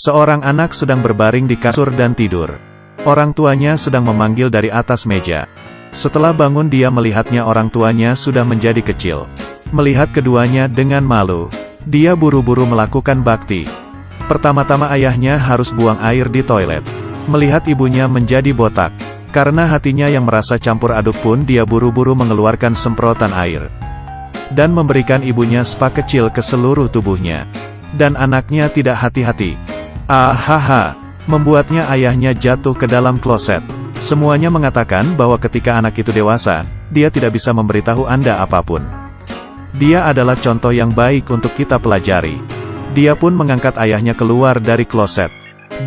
Seorang anak sedang berbaring di kasur dan tidur. Orang tuanya sedang memanggil dari atas meja. Setelah bangun dia melihatnya orang tuanya sudah menjadi kecil. Melihat keduanya dengan malu, dia buru-buru melakukan bakti. Pertama-tama ayahnya harus buang air di toilet. Melihat ibunya menjadi botak. Karena hatinya yang merasa campur aduk pun dia buru-buru mengeluarkan semprotan air. Dan memberikan ibunya spa kecil ke seluruh tubuhnya. Dan anaknya tidak hati-hati. Ahaha, membuatnya ayahnya jatuh ke dalam kloset. Semuanya mengatakan bahwa ketika anak itu dewasa, dia tidak bisa memberitahu Anda apapun. Dia adalah contoh yang baik untuk kita pelajari. Dia pun mengangkat ayahnya keluar dari kloset.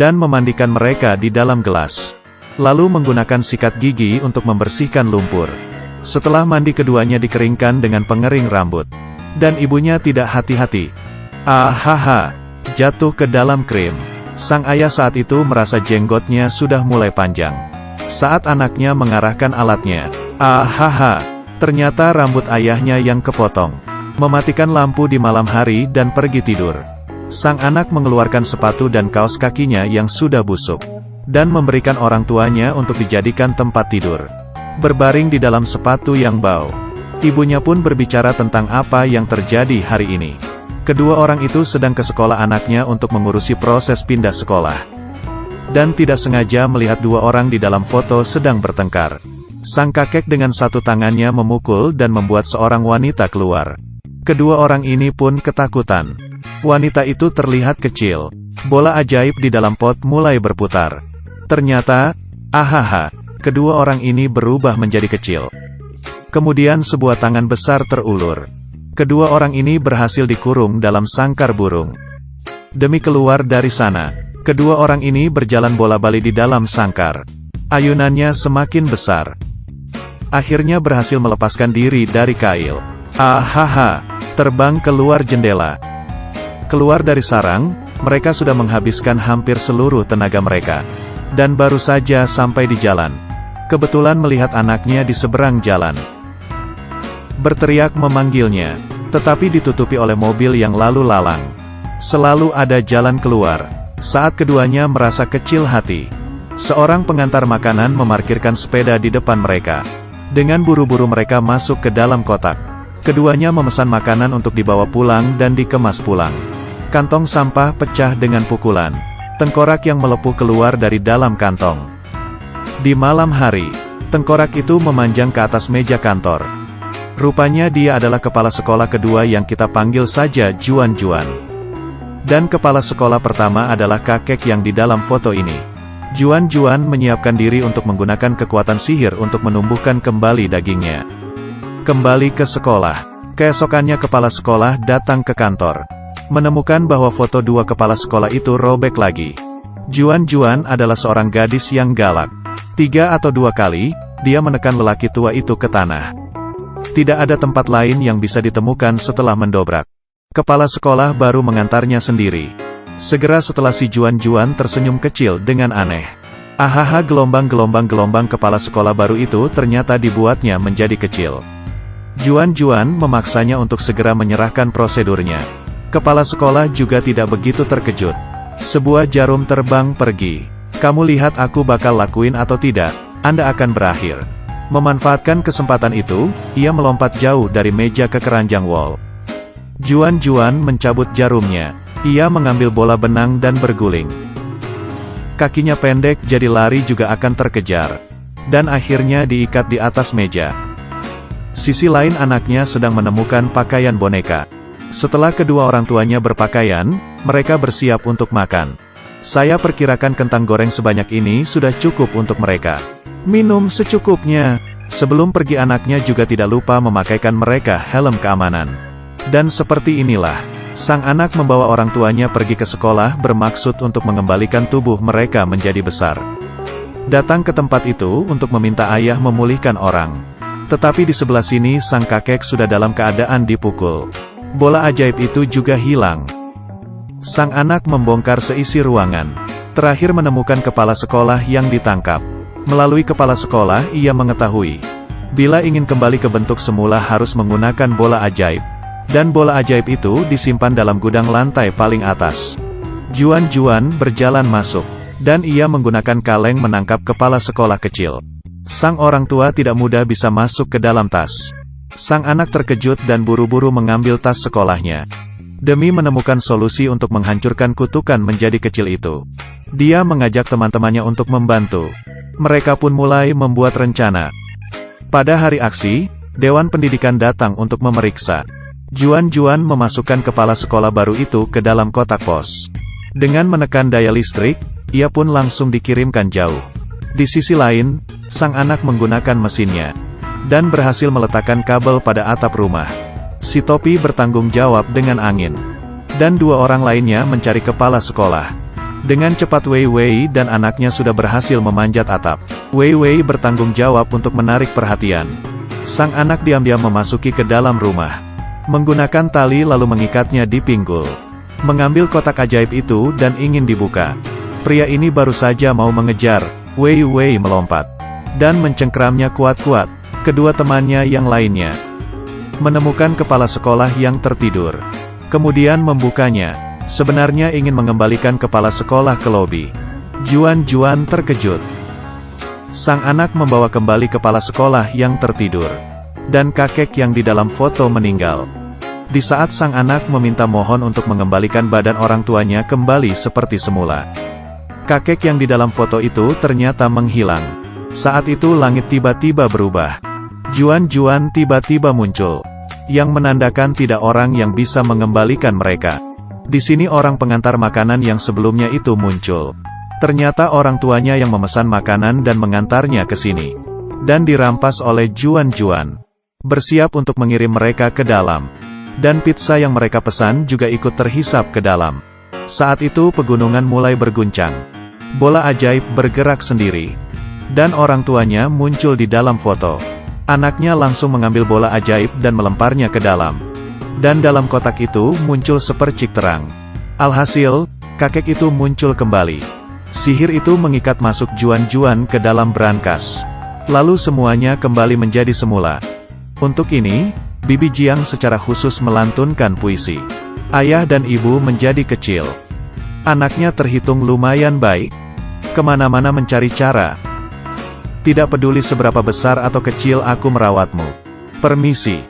Dan memandikan mereka di dalam gelas. Lalu menggunakan sikat gigi untuk membersihkan lumpur. Setelah mandi keduanya dikeringkan dengan pengering rambut. Dan ibunya tidak hati-hati. Ahaha, jatuh ke dalam krim. Sang ayah saat itu merasa jenggotnya sudah mulai panjang. Saat anaknya mengarahkan alatnya, ahaha, ternyata rambut ayahnya yang kepotong. Mematikan lampu di malam hari dan pergi tidur. Sang anak mengeluarkan sepatu dan kaos kakinya yang sudah busuk. Dan memberikan orang tuanya untuk dijadikan tempat tidur. Berbaring di dalam sepatu yang bau. Ibunya pun berbicara tentang apa yang terjadi hari ini. Kedua orang itu sedang ke sekolah anaknya untuk mengurusi proses pindah sekolah. Dan tidak sengaja melihat dua orang di dalam foto sedang bertengkar. Sang kakek dengan satu tangannya memukul dan membuat seorang wanita keluar. Kedua orang ini pun ketakutan. Wanita itu terlihat kecil. Bola ajaib di dalam pot mulai berputar. Ternyata, ahaha, kedua orang ini berubah menjadi kecil. Kemudian sebuah tangan besar terulur. Kedua orang ini berhasil dikurung dalam sangkar burung. Demi keluar dari sana, kedua orang ini berjalan bola-balik di dalam sangkar. Ayunannya semakin besar. Akhirnya berhasil melepaskan diri dari kail. Ahaha, terbang keluar jendela. Keluar dari sarang, mereka sudah menghabiskan hampir seluruh tenaga mereka. Dan baru saja sampai di jalan. Kebetulan melihat anaknya di seberang jalan. Berteriak memanggilnya, tetapi ditutupi oleh mobil yang lalu lalang. Selalu ada jalan keluar. Saat keduanya merasa kecil hati, seorang pengantar makanan memarkirkan sepeda di depan mereka. Dengan buru-buru mereka masuk ke dalam kotak. Keduanya memesan makanan untuk dibawa pulang dan dikemas pulang. Kantong sampah pecah dengan pukulan. Tengkorak yang melepuh keluar dari dalam kantong. Di malam hari, tengkorak itu memanjang ke atas meja kantor. Rupanya dia adalah kepala sekolah kedua yang kita panggil saja Juan-Juan. Dan kepala sekolah pertama adalah kakek yang di dalam foto ini. Juan-Juan menyiapkan diri untuk menggunakan kekuatan sihir untuk menumbuhkan kembali dagingnya. Kembali ke sekolah. Keesokannya kepala sekolah datang ke kantor. Menemukan bahwa foto dua kepala sekolah itu robek lagi. Juan-Juan adalah seorang gadis yang galak. 3 atau 2 kali, dia menekan lelaki tua itu ke tanah. Tidak ada tempat lain yang bisa ditemukan setelah mendobrak. Kepala sekolah baru mengantarnya sendiri. Segera setelah si Juan-Juan tersenyum kecil dengan aneh. Ahaha, gelombang-gelombang kepala sekolah baru itu ternyata dibuatnya menjadi kecil. Juan-Juan memaksanya untuk segera menyerahkan prosedurnya. Kepala sekolah juga tidak begitu terkejut. Sebuah jarum terbang pergi. Kamu lihat aku bakal lakuin atau tidak, Anda akan berakhir. Memanfaatkan kesempatan itu, ia melompat jauh dari meja ke keranjang wall. Juan-Juan mencabut jarumnya. Ia mengambil bola benang dan berguling. Kakinya pendek jadi lari juga akan terkejar. Dan akhirnya diikat di atas meja. Sisi lain anaknya sedang menemukan pakaian boneka. Setelah kedua orang tuanya berpakaian, mereka bersiap untuk makan. Saya perkirakan kentang goreng sebanyak ini sudah cukup untuk mereka. Minum secukupnya. Sebelum pergi anaknya juga tidak lupa memakaikan mereka helm keamanan. Dan seperti inilah, sang anak membawa orang tuanya pergi ke sekolah bermaksud untuk mengembalikan tubuh mereka menjadi besar. Datang ke tempat itu untuk meminta ayah memulihkan orang. Tetapi di sebelah sini sang kakek sudah dalam keadaan dipukul. Bola ajaib itu juga hilang. Sang anak membongkar seisi ruangan. Terakhir menemukan kepala sekolah yang ditangkap. Melalui kepala sekolah, ia mengetahui, bila ingin kembali ke bentuk semula harus menggunakan bola ajaib. Dan bola ajaib itu disimpan dalam gudang lantai paling atas. Juan berjalan masuk, dan ia menggunakan kaleng menangkap kepala sekolah kecil. Sang orang tua tidak mudah bisa masuk ke dalam tas. Sang anak terkejut dan buru-buru mengambil tas sekolahnya. Demi menemukan solusi untuk menghancurkan kutukan menjadi kecil itu, dia mengajak teman-temannya untuk membantu. Mereka pun mulai membuat rencana. Pada hari aksi, Dewan Pendidikan datang untuk memeriksa. Juan memasukkan kepala sekolah baru itu ke dalam kotak pos. Dengan menekan daya listrik, ia pun langsung dikirimkan jauh. Di sisi lain, sang anak menggunakan mesinnya, dan berhasil meletakkan kabel pada atap rumah. Si topi bertanggung jawab dengan angin. Dan dua orang lainnya mencari kepala sekolah. Dengan cepat Wei dan anaknya sudah berhasil memanjat atap. Wei bertanggung jawab untuk menarik perhatian. Sang anak diam-diam memasuki ke dalam rumah. Menggunakan tali lalu mengikatnya di pinggul. Mengambil kotak ajaib itu dan ingin dibuka. Pria ini baru saja mau mengejar. Wei melompat. Dan mencengkeramnya kuat-kuat. Kedua temannya yang lainnya menemukan kepala sekolah yang tertidur. Kemudian membukanya. Sebenarnya ingin mengembalikan kepala sekolah ke lobi. Juan terkejut. Sang anak membawa kembali kepala sekolah yang tertidur. Dan kakek yang di dalam foto meninggal. Di saat sang anak meminta mohon untuk mengembalikan badan orang tuanya kembali seperti semula, kakek yang di dalam foto itu ternyata menghilang. Saat itu langit tiba-tiba berubah. Juan tiba-tiba muncul, yang menandakan tidak orang yang bisa mengembalikan mereka. Di sini orang pengantar makanan yang sebelumnya itu muncul. Ternyata orang tuanya yang memesan makanan dan mengantarnya ke sini. Dan dirampas oleh Juan. Bersiap untuk mengirim mereka ke dalam. Dan pizza yang mereka pesan juga ikut terhisap ke dalam. Saat itu pegunungan mulai berguncang. Bola ajaib bergerak sendiri. Dan orang tuanya muncul di dalam foto. Anaknya langsung mengambil bola ajaib dan melemparnya ke dalam. Dan dalam kotak itu muncul sepercik terang. Alhasil, kakek itu muncul kembali. Sihir itu mengikat masuk Juan ke dalam brankas. Lalu semuanya kembali menjadi semula. Untuk ini, Bibi Jiang secara khusus melantunkan puisi. Ayah dan ibu menjadi kecil. Anaknya terhitung lumayan baik. Kemana-mana mencari cara. Tidak peduli seberapa besar atau kecil aku merawatmu. Permisi.